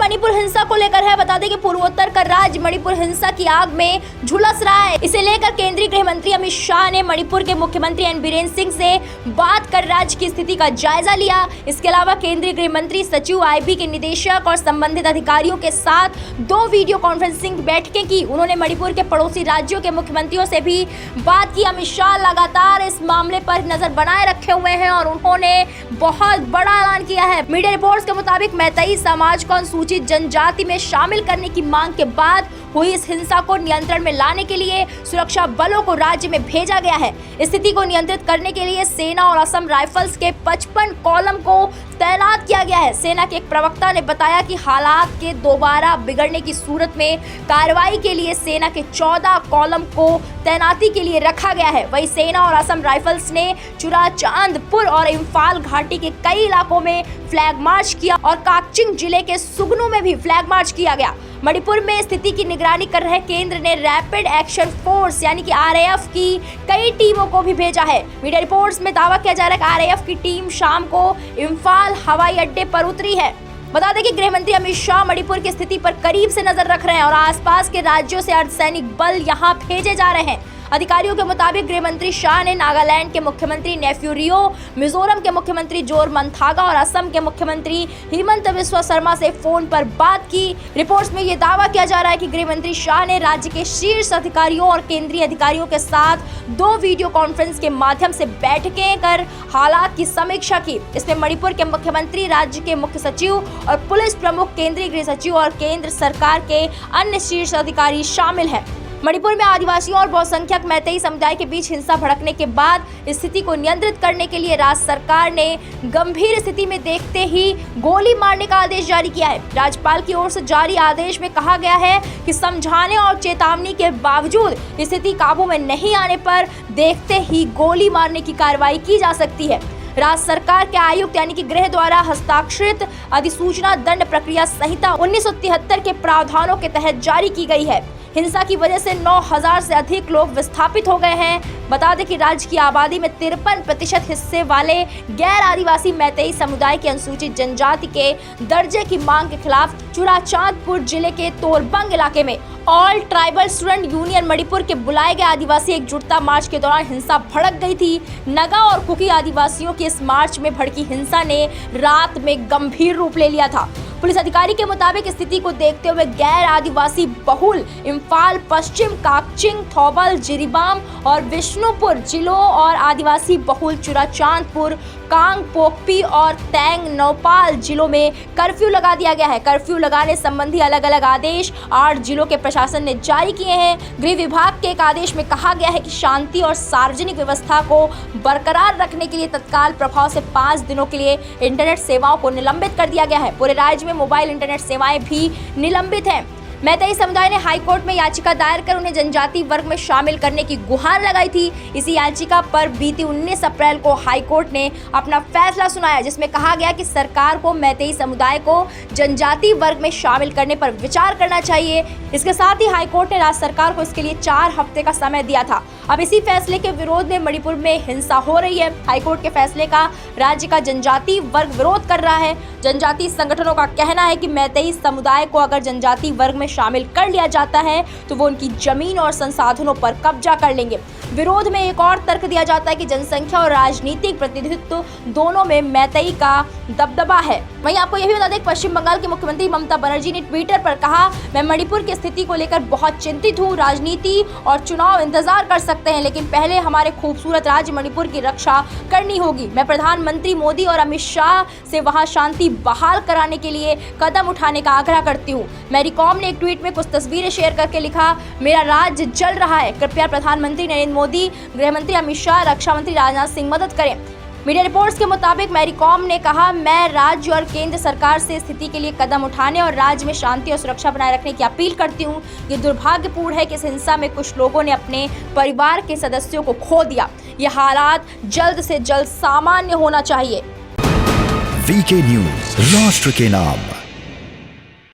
मणिपुर हिंसा को लेकर है। बता दें कि पूर्वोत्तर का राज्य मणिपुर हिंसा की आग में झुलस रहा है। इसे लेकर केंद्रीय गृह मंत्री अमित शाह ने मणिपुर के मुख्यमंत्री एन बीरेन सिंह से बात कर राज्य की स्थिति का जायजा लिया। इसके अलावा केंद्रीय गृह मंत्री सचिव आईबी के निदेशक और संबंधित अधिकारियों के साथ 2 वीडियो कॉन्फ्रेंसिंग बैठकें की। उन्होंने मणिपुर के पड़ोसी राज्यों के मुख्यमंत्रियों से भी बात की। अमित शाह लगातार इस मामले पर नजर बनाए रखे हुए हैं और उन्होंने बहुत बड़ा ऐलान किया है। मीडिया रिपोर्ट्स के मुताबिक मैतेई समाज को अनुसूचित जनजाति में शामिल करने की मांग के बाद हुई इस हिंसा को नियंत्रण में लाने के लिए सुरक्षा बलों को राज्य में भेजा गया है। स्थिति को नियंत्रित करने के लिए सेना और असम राइफल्स के 55 कॉलम को तैनात किया गया है। सेना के एक प्रवक्ता ने बताया कि हालात के दोबारा बिगड़ने की सूरत में कार्रवाई के लिए सेना के 14 कॉलम को तैनाती के लिए रखा गया है। वहीं सेना और असम राइफल्स ने चुराचांदपुर और इम्फाल घाटी के कई इलाकों में फ्लैग मार्च किया और काकचिंग जिले के सुगनू में भी फ्लैग मार्च किया गया। मणिपुर में स्थिति की निगरानी कर रहे केंद्र ने रैपिड एक्शन फोर्स यानी कि आरएएफ की कई टीमों को भी भेजा है। मीडिया रिपोर्ट्स में दावा किया जा रहा है कि आरएएफ की टीम शाम को इम्फाल हवाई अड्डे पर उतरी है। बता दें कि गृह मंत्री अमित शाह मणिपुर की स्थिति पर करीब से नजर रख रहे हैं और आसपास के राज्यों से अर्धसैनिक बल यहां भेजे जा रहे हैं। अधिकारियों के मुताबिक गृह मंत्री शाह ने नागालैंड के मुख्यमंत्री नेफ्यू रियो, मिजोरम के मुख्यमंत्री जोरमथांगा और असम के मुख्यमंत्री हिमंत बिस्वा शर्मा से फोन पर बात की। रिपोर्ट्स में ये दावा किया जा रहा है कि गृह मंत्री शाह ने राज्य के शीर्ष अधिकारियों और केंद्रीय अधिकारियों के साथ 2 वीडियो कॉन्फ्रेंस के माध्यम से बैठकें कर हालात की समीक्षा की। इसमें मणिपुर के मुख्यमंत्री, राज्य के मुख्य सचिव और पुलिस प्रमुख, केंद्रीय गृह सचिव और केंद्र सरकार के अन्य शीर्ष अधिकारी शामिल हैं। मणिपुर में आदिवासियों और बहुसंख्यक मैतेई समुदाय के बीच हिंसा भड़कने के बाद स्थिति को नियंत्रित करने के लिए राज्य सरकार ने गंभीर स्थिति में देखते ही गोली मारने का आदेश जारी किया है। राज्यपाल की ओर से जारी आदेश में कहा गया है कि समझाने और चेतावनी के बावजूद स्थिति काबू में नहीं आने पर देखते ही गोली मारने की कार्रवाई की जा सकती है। राज्य सरकार के आयुक्त यानी कि गृह द्वारा हस्ताक्षरित अधिसूचना दंड प्रक्रिया संहिता 1973 के प्रावधानों के तहत जारी की गई है। हिंसा की वजह से 9000 से अधिक लोग विस्थापित हो गए हैं। बता दें कि राज्य की आबादी में 53% हिस्से वाले गैर आदिवासी मैतेई समुदाय के अनुसूचित जनजाति के दर्जे की मांग के खिलाफ चुराचांदपुर जिले के तोरबंग इलाके में all tribal student union Manipur के बुलाए गए आदिवासी एकजुटता मार्च के दौरान हिंसा भड़क गई थी। नगा और कुकी आदिवासियों के इस मार्च में भड़की हिंसा ने रात में गंभीर रूप ले लिया था। पुलिस अधिकारी के मुताबिक स्थिति को देखते हुए गैर आदिवासी बहुल इम्फाल पश्चिम, काकचिंग, थौबल, जिरीबाम और विष्णुपुर जिलों और आदिवासी बहुल चुराचांदपुर, कांगपोकपी और तैंग नौपाल जिलों में कर्फ्यू लगा दिया गया है। कर्फ्यू लगाने संबंधी अलग अलग आदेश 8 जिलों के प्रशासन ने जारी किए हैं। गृह विभाग के एक आदेश में कहा गया है कि शांति और सार्वजनिक व्यवस्था को बरकरार रखने के लिए तत्काल प्रभाव से 5 दिनों के लिए इंटरनेट सेवाओं को निलंबित कर दिया गया है। पूरे राज्य में मोबाइल इंटरनेट सेवाएं भी निलंबित हैं। मैतेई समुदाय ने हाईकोर्ट में याचिका दायर कर उन्हें जनजाति वर्ग में शामिल करने की गुहार लगाई थी। इसी याचिका पर बीती 19 अप्रैल को हाईकोर्ट ने अपना फैसला सुनाया, जिसमें कहा गया कि सरकार को मैतेई समुदाय को जनजाति वर्ग में शामिल करने पर विचार करना चाहिए। इसके साथ ही हाईकोर्ट ने राज्य सरकार को इसके लिए 4 हफ्ते का समय दिया था। अब इसी फैसले के विरोध में मणिपुर में हिंसा हो रही है। हाईकोर्ट के फैसले का राज्य का जनजाति वर्ग विरोध कर रहा है। जनजाति संगठनों का कहना है कि मैतेई समुदाय को अगर जनजाति वर्ग में शामिल कर लिया जाता है तो वो उनकी जमीन और संसाधनों पर कब्जा कर लेंगे। विरोध में एक और तर्क दिया जाता है कि जनसंख्या और राजनीतिक प्रतिनिधित्व दोनों में मैतेई का दबदबा है। वहीं आपको यह भी बता दें, पश्चिम बंगाल की मुख्यमंत्री ममता बनर्जी ने ट्विटर पर कहा, मैं मणिपुर की स्थिति को लेकर बहुत चिंतित हूँ। राजनीति और चुनाव इंतजार कर सकते हैं, लेकिन पहले हमारे खूबसूरत राज्य मणिपुर की रक्षा करनी होगी। मैं प्रधानमंत्री मोदी और अमित शाह से वहां शांति बहाल कराने के लिए कदम उठाने का आग्रह करती हूँ। मैरी कॉम ने एक ट्वीट में कुछ तस्वीरें शेयर करके लिखा, मेरा राज्य जल रहा है, कृपया प्रधानमंत्री नरेंद्र मोदी, गृह मंत्री अमित शाह, रक्षा मंत्री राजनाथ सिंह मदद करें। मीडिया रिपोर्ट्स के मुताबिक मैरी कॉम ने कहा, मैं राज्य और केंद्र सरकार से स्थिति के लिए कदम उठाने और राज्य में शांति और सुरक्षा बनाए रखने की अपील करती हूँ। ये दुर्भाग्यपूर्ण है कि इस हिंसा में कुछ लोगों ने अपने परिवार के सदस्यों को खो दिया। ये हालात जल्द से जल्द सामान्य होना चाहिए। वीके न्यूज, राष्ट्र के नाम।